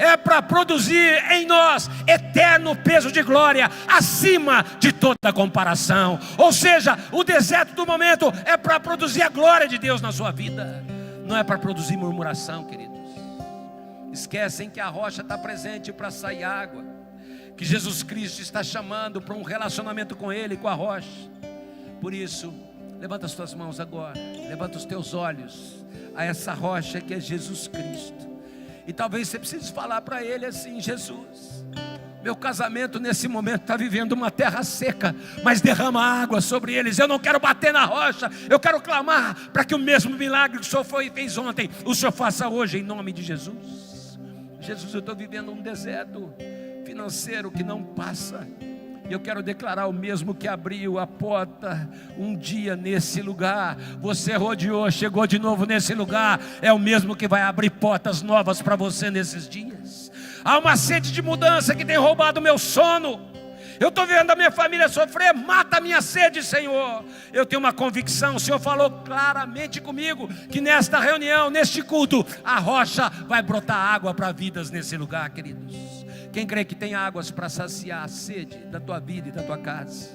é para produzir em nós eterno peso de glória, acima de toda comparação. Ou seja, o deserto do momento é para produzir a glória de Deus na sua vida, não é para produzir murmuração, queridos. Esquecem que a rocha está presente para sair água, que Jesus Cristo está chamando para um relacionamento com Ele, com a rocha. Por isso, levanta as tuas mãos agora, levanta os teus olhos a essa rocha que é Jesus Cristo. E talvez você precise falar para Ele assim: Jesus, meu casamento nesse momento está vivendo uma terra seca, mas derrama água sobre eles. Eu não quero bater na rocha, eu quero clamar para que o mesmo milagre que o Senhor fez ontem, o Senhor faça hoje, em nome de Jesus. Jesus, eu estou vivendo um deserto financeiro que não passa, e eu quero declarar: o mesmo que abriu a porta um dia nesse lugar, você rodeou, chegou de novo nesse lugar, é o mesmo que vai abrir portas novas para você nesses dias. Há uma sede de mudança que tem roubado o meu sono. Eu estou vendo a minha família sofrer, mata a minha sede, Senhor. Eu tenho uma convicção, o Senhor falou claramente comigo, que nesta reunião, neste culto, a rocha vai brotar água para vidas nesse lugar, queridos. Quem crê que tem águas para saciar a sede da tua vida e da tua casa,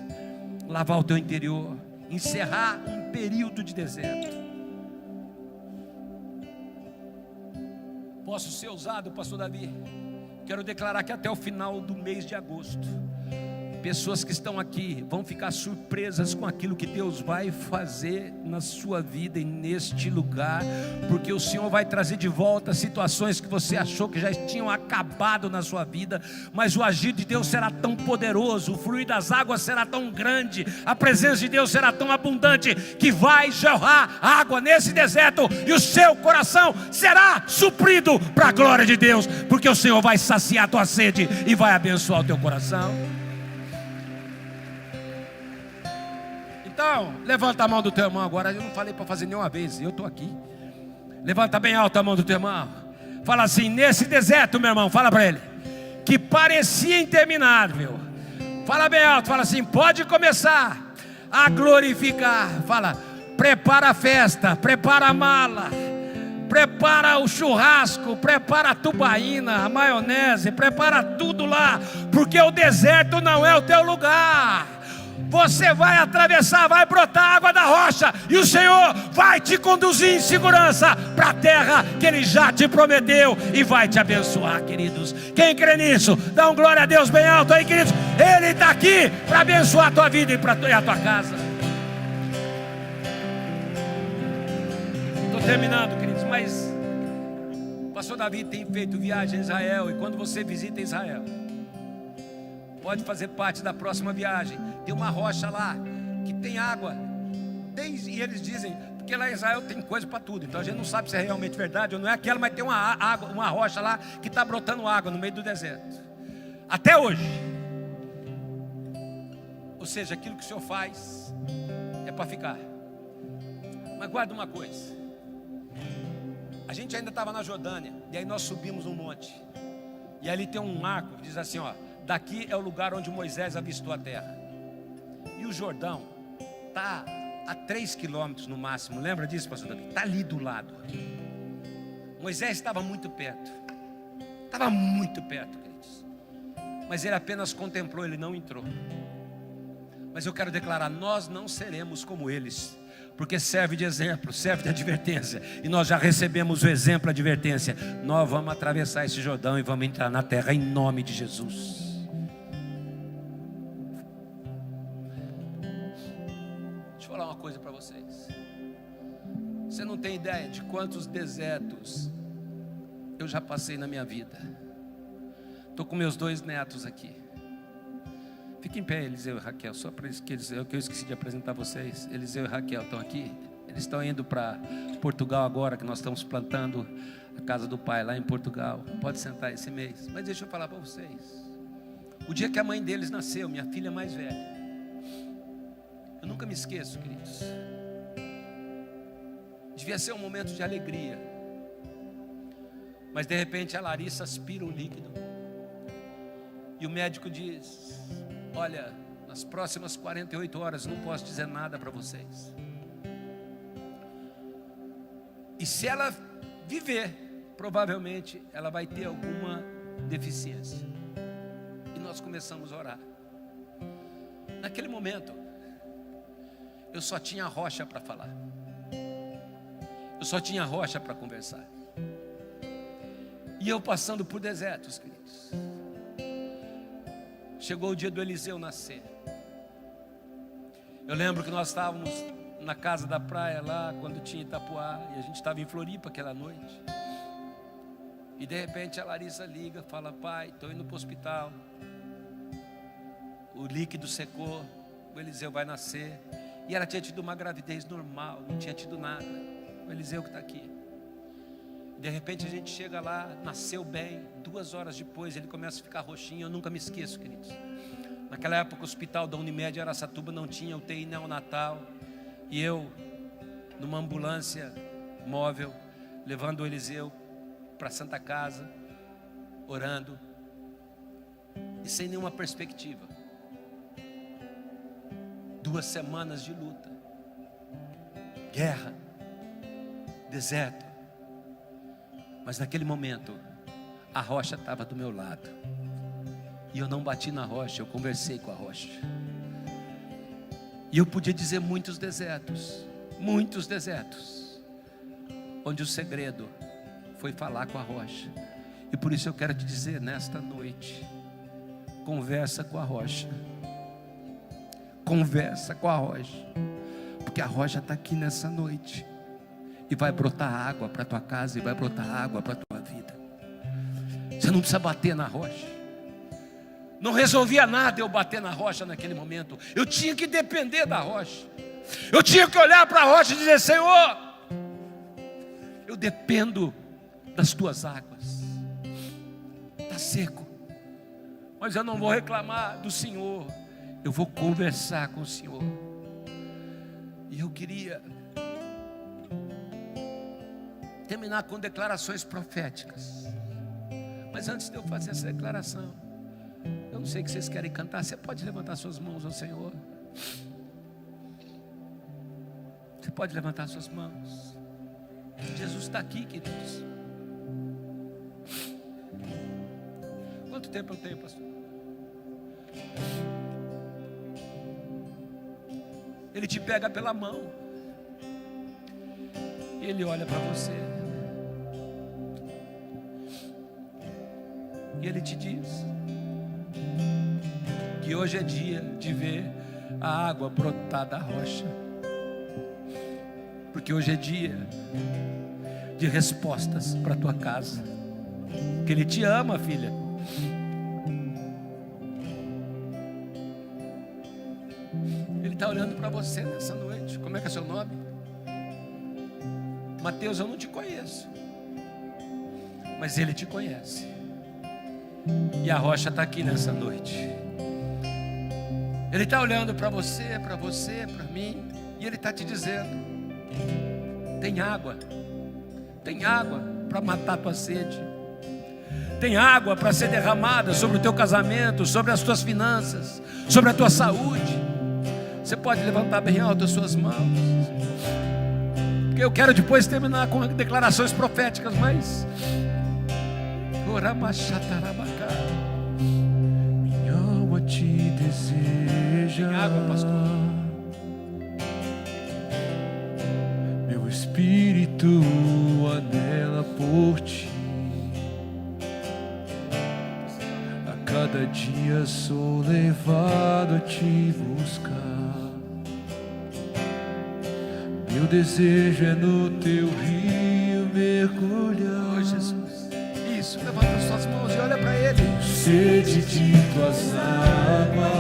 lavar o teu interior, encerrar um período de deserto? Posso ser usado, pastor Davi? Quero declarar que até o final do mês de agosto, pessoas que estão aqui vão ficar surpresas com aquilo que Deus vai fazer na sua vida e neste lugar, porque o Senhor vai trazer de volta situações que você achou que já tinham acabado na sua vida, mas o agir de Deus será tão poderoso, o fluir das águas será tão grande, a presença de Deus será tão abundante, que vai jorrar água nesse deserto, e o seu coração será suprido para a glória de Deus, porque o Senhor vai saciar a tua sede e vai abençoar o teu coração. Então, levanta a mão do teu irmão agora. Eu não falei para fazer nenhuma vez, eu estou aqui. Levanta bem alto a mão do teu irmão. Fala assim: nesse deserto, meu irmão, fala para ele, que parecia interminável, fala bem alto, fala assim: pode começar a glorificar. Fala: prepara a festa, prepara a mala, prepara o churrasco, prepara a tubaína, a maionese, prepara tudo lá, porque o deserto não é o teu lugar. Você vai atravessar, vai brotar água da rocha, e o Senhor vai te conduzir em segurança para a terra que Ele já te prometeu, e vai te abençoar, queridos. Quem crê nisso, dá um glória a Deus bem alto aí, queridos. Ele está aqui para abençoar a tua vida e a tua casa. Estou terminando, queridos, mas o pastor Davi tem feito viagem a Israel, e quando você visita Israel, pode fazer parte da próxima viagem. Tem uma rocha lá que tem água. E eles dizem, porque lá em Israel tem coisa para tudo. Então a gente não sabe se é realmente verdade ou não é aquela, mas tem uma rocha lá que está brotando água no meio do deserto. Até hoje. Ou seja, aquilo que o Senhor faz é para ficar. Mas guarda uma coisa. A gente ainda estava na Jordânia, e aí nós subimos um monte. E ali tem um marco que diz assim, ó: daqui é o lugar onde Moisés avistou a terra. E o Jordão está a 3 quilômetros no máximo. Lembra disso, pastor Davi? Está ali do lado. Moisés estava muito perto. Estava muito perto, queridos. Mas ele apenas contemplou, ele não entrou. Mas eu quero declarar, nós não seremos como eles, porque serve de exemplo, serve de advertência. E nós já recebemos o exemplo, a advertência. Nós vamos atravessar esse Jordão e vamos entrar na terra em nome de Jesus. Falar uma coisa para vocês. Você não tem ideia de quantos desertos eu já passei na minha vida. Estou com meus 2 netos aqui. Fiquem em pé, Eliseu e Raquel, só para que eu esqueci de apresentar vocês. Eliseu e Raquel estão aqui. Eles estão indo para Portugal agora, que nós estamos plantando a casa do pai lá em Portugal. Pode sentar esse mês. Mas deixa eu falar para vocês. O dia que a mãe deles nasceu, minha filha mais velha, eu nunca me esqueço, queridos. Devia ser um momento de alegria. Mas de repente a Larissa aspira o líquido. E o médico diz: olha, nas próximas 48 horas não posso dizer nada para vocês. E se ela viver, provavelmente ela vai ter alguma deficiência. E nós começamos a orar. Naquele momento, eu só tinha rocha para falar. Eu só tinha rocha para conversar. E eu passando por desertos, queridos. Chegou o dia do Eliseu nascer. Eu lembro que nós estávamos na casa da praia lá, quando tinha Itapuá, e a gente estava em Floripa aquela noite. E de repente a Larissa liga, fala: pai, estou indo para o hospital. O líquido secou, o Eliseu vai nascer. E ela tinha tido uma gravidez normal, não tinha tido nada. O Eliseu que está aqui. De repente a gente chega lá, nasceu bem. 2 horas depois ele começa a ficar roxinho. Eu nunca me esqueço, queridos. Naquela época o hospital da Unimed Araçatuba não tinha UTI neonatal. E eu, numa ambulância móvel, levando o Eliseu para a Santa Casa, orando. E sem nenhuma perspectiva. 2 semanas de luta, guerra, deserto. Mas naquele momento, a rocha estava do meu lado. E eu não bati na rocha, eu conversei com a rocha. E eu podia dizer muitos desertos, onde o segredo foi falar com a rocha. E por isso eu quero te dizer nesta noite, conversa com a rocha. Conversa com a rocha, porque a rocha está aqui nessa noite, e vai brotar água para a tua casa, e vai brotar água para a tua vida. Você não precisa bater na rocha. Não resolvia nada eu bater na rocha naquele momento. Eu tinha que depender da rocha. Eu tinha que olhar para a rocha e dizer: Senhor, eu dependo das tuas águas. Está seco, mas eu não vou reclamar do Senhor. Eu vou conversar com o Senhor. E eu queria terminar com declarações proféticas. Mas antes de eu fazer essa declaração, eu não sei o que vocês querem cantar. Você pode levantar suas mãos ao Senhor. Você pode levantar suas mãos. Jesus está aqui, queridos. Quanto tempo eu tenho, pastor? pega pela mão. E Ele olha para você. E Ele te diz que hoje é dia de ver a água brotar da rocha. Porque hoje é dia de respostas para a tua casa. Que Ele te ama, filha. Ele está olhando para você nessa noite. Como é que é seu nome? Mateus, eu não te conheço, mas Ele te conhece. E a rocha está aqui nessa noite. Ele está olhando para você, para mim, e Ele está te dizendo: tem água para matar a tua sede, tem água para ser derramada sobre o teu casamento, sobre as tuas finanças, sobre a tua saúde. Você pode levantar bem alto as suas mãos, porque eu quero depois terminar com declarações proféticas, mas minha alma te deseja. Tem água, pastor. Meu espírito anela por ti. A cada dia sou levado a te buscar. Meu desejo é no teu rio mergulhar. Oh, Jesus. Isso, levanta as suas mãos e olha para Ele. Sede de tuas águas,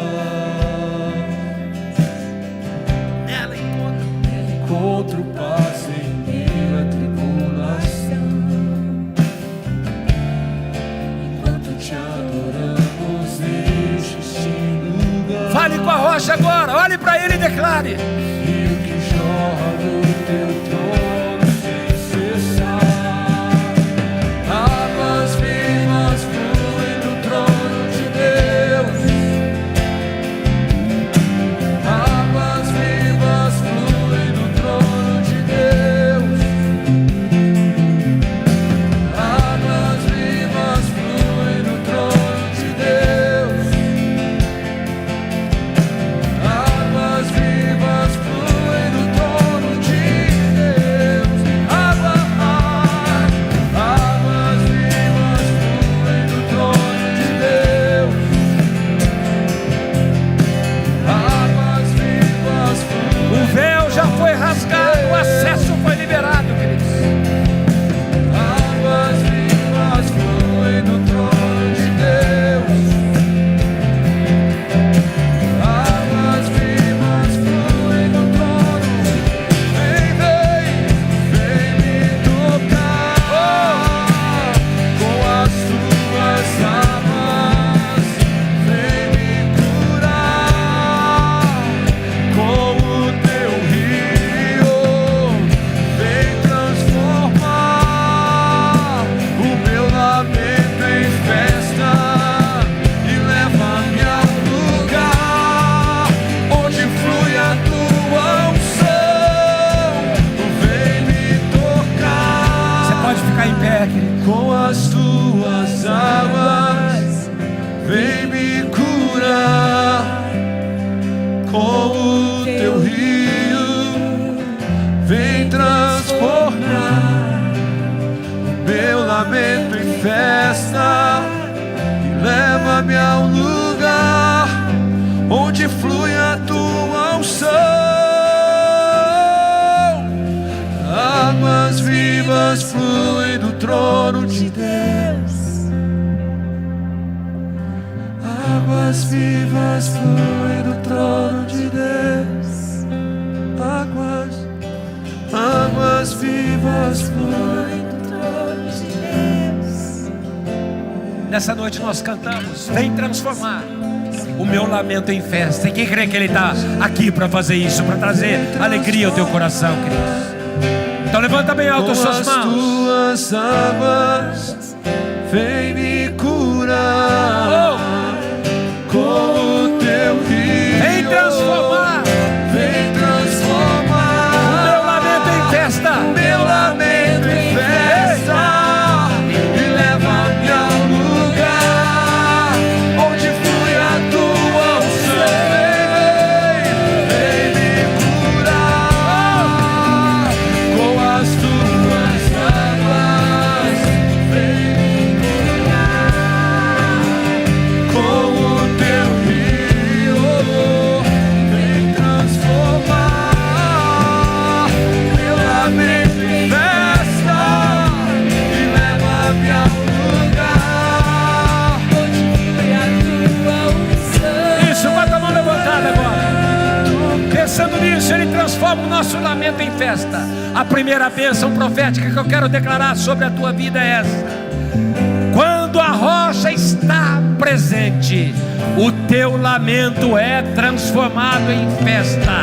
Nela encontro paz em meio à tribulação. Enquanto te adoramos neste lugar. fale com a rocha agora. Olhe para Ele e declare: Rio que jorra do teu trono sem cessar. Águas vivas fluem do trono de Deus. Águas vivas fluem do trono de Deus. Águas vivas fluem do trono de Deus. Águas vivas fluem do trono de Deus. Águas vivas fluem do trono de Deus. Águas vivas fluem. o véu já foi rasgado, o acesso foi liberado, queridos. Águas vivas fluem do trono de Deus. Águas vivas fluem do trono. Vem, vem me tocar com as tuas armas. Vem me curar com o teu rio. Vem transformar o meu lamento em festa e leva-me ao lugar onde flui a tua unção. Vem me tocar. Você pode ficar em pé, querido. Com as tuas águas, vem me curar. Com o teu rio, vem transformar o meu lamento em festa e leva-me ao lugar onde flui a tua unção. Águas vivas fluem do trono de Deus. Águas vivas fluem do trono de Deus. Águas vivas fluem do trono de Deus. Nessa noite nós cantamos: vem transformar o meu lamento em festa. E quem crê que Ele está aqui para fazer isso, para trazer alegria ao teu coração, queridos? Então levanta bem alto as Com suas as mãos. tuas águas, vem me curar. Com o teu rio, Vem transformar vem transformar o meu lamento em festa. meu lamento em festa e leva-me ao lugar onde flui a tua unção. Vem me transforma o nosso lamento em festa. A primeira bênção profética que eu quero declarar sobre a tua vida é essa: quando a rocha está presente, o teu lamento é transformado em festa.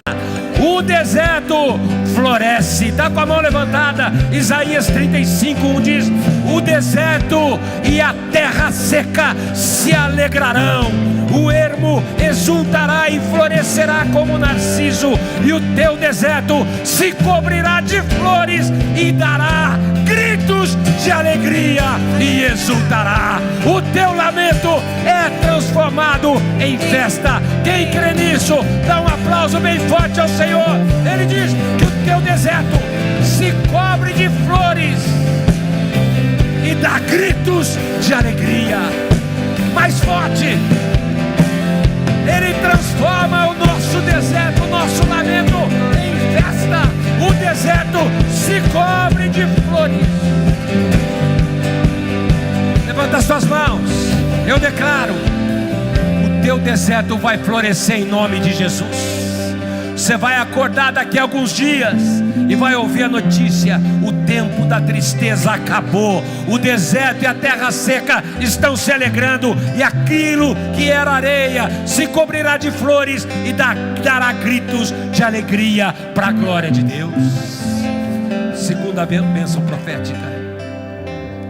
O deserto floresce. Está com a mão levantada. Isaías 35:1 diz: o deserto e a terra seca se alegrarão. O ermo exultará e florescerá como narciso, e o teu deserto se cobrirá de flores e dará gritos de alegria e exultará. O teu lamento é transformado em festa. Quem crê nisso, dá um aplauso bem forte ao Senhor. Ele diz que o teu deserto se cobre de flores e dá gritos de alegria. Mais forte. Ele transforma o nosso deserto, o nosso lamento em festa. O deserto se cobre de flores. Levanta as suas mãos. Eu declaro: o teu deserto vai florescer em nome de Jesus. Você vai acordar daqui a alguns dias e vai ouvir a notícia: o tempo da tristeza acabou. O deserto e a terra seca estão se alegrando, e aquilo que era areia se cobrirá de flores e dará gritos de alegria para a glória de Deus. Segunda bênção profética: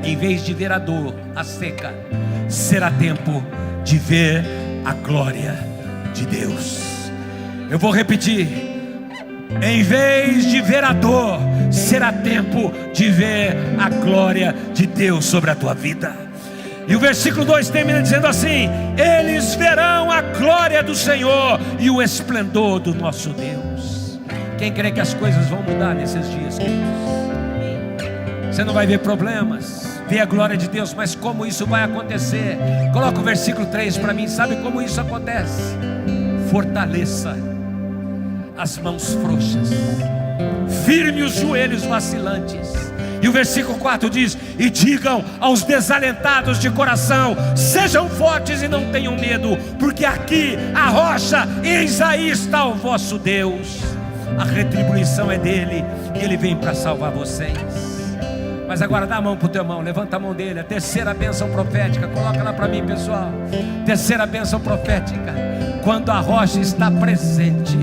em vez de ver a dor, a seca, será tempo de ver a glória de Deus. Eu vou repetir: em vez de ver a dor, será tempo de ver a glória de Deus sobre a tua vida. E o versículo 2 termina dizendo assim: eles verão a glória do Senhor e o esplendor do nosso Deus. Quem crê que as coisas vão mudar nesses dias, queridos? Você não vai ver problemas, ver a glória de Deus. Mas como isso vai acontecer? Coloca o versículo 3 para mim. Sabe como isso acontece? Fortaleça as mãos frouxas, firme os joelhos vacilantes. E o versículo 4 diz: e digam aos desalentados de coração: sejam fortes e não tenham medo, porque aqui a rocha, eis aí está o vosso Deus. A retribuição é dele, e ele vem para salvar vocês. Mas agora dá a mão para o teu irmão, levanta a mão dele. A terceira bênção profética, coloca lá para mim, pessoal. Terceira bênção profética: quando a rocha está presente,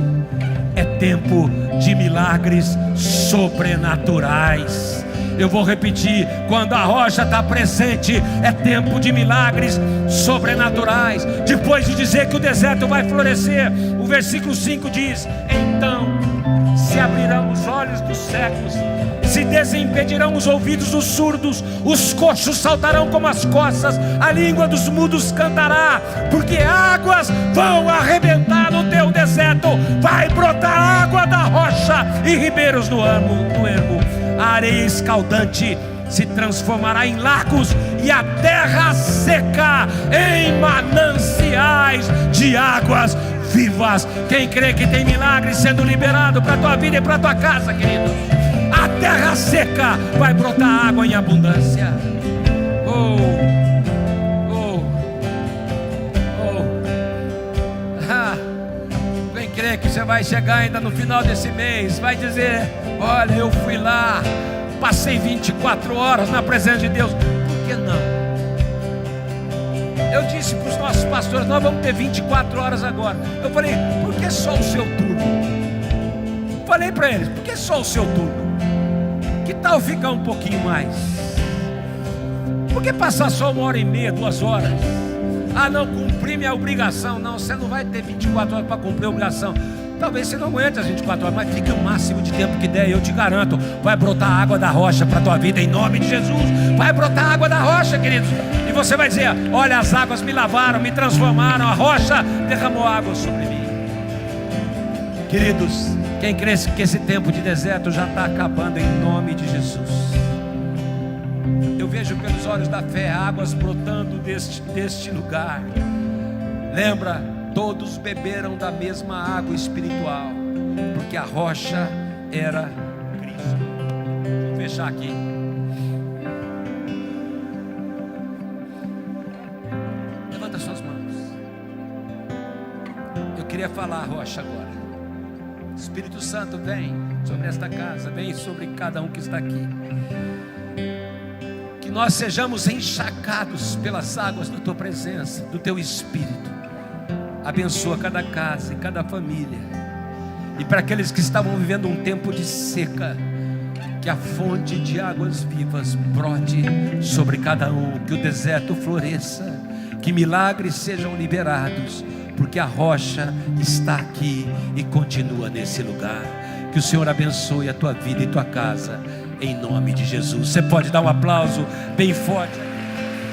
é tempo de milagres sobrenaturais. Eu vou repetir: quando a rocha está presente, é tempo de milagres sobrenaturais. Depois de dizer que o deserto vai florescer, o versículo 5 diz: então se abrirão os olhos dos cegos, se desimpedirão os ouvidos dos surdos, os coxos saltarão como as coças, a língua dos mudos cantará, porque águas vão arrebentar no teu deserto, vai brotar água da rocha e ribeiros no ermo. A areia escaldante se transformará em lagos, e a terra seca em mananciais de águas vivas. Quem crê que tem milagre sendo liberado para a tua vida e para a tua casa, querido? A terra seca vai brotar água em abundância. Quem crê que você vai chegar ainda no final desse mês, vai dizer: olha, eu fui lá, passei 24 horas na presença de Deus. Por que não? Eu disse para os nossos pastores: nós vamos ter 24 horas agora. Eu falei: por que só o seu turno? Falei para eles: por que só o seu turno? Que tal ficar um pouquinho mais? Por que passar só 1h30, 2 horas? Ah, não, cumpri minha obrigação. Não, você não vai ter 24 horas para cumprir a obrigação. Talvez você não aguente as 24 horas, mas fique o máximo de tempo que der. Eu te garanto, vai brotar água da rocha para a tua vida, em nome de Jesus. Vai brotar água da rocha, queridos. E você vai dizer: olha, as águas me lavaram, me transformaram, a rocha derramou água sobre mim. Queridos, quem crê que esse tempo de deserto já está acabando, em nome de Jesus? Eu vejo pelos olhos da fé águas brotando deste lugar. Lembra, todos beberam da mesma água espiritual, porque a rocha era Cristo. Vou fechar aqui. Levanta suas mãos. Eu queria falar a rocha agora. Espírito Santo, vem sobre esta casa, vem sobre cada um que está aqui. Que nós sejamos encharcados pelas águas da tua presença, do teu Espírito. Abençoa cada casa e cada família. E para aqueles que estavam vivendo um tempo de seca, que a fonte de águas vivas brote sobre cada um, que o deserto floresça, que milagres sejam liberados, porque a rocha está aqui e continua nesse lugar. Que o Senhor abençoe a tua vida e tua casa, em nome de Jesus. Você pode dar um aplauso bem forte.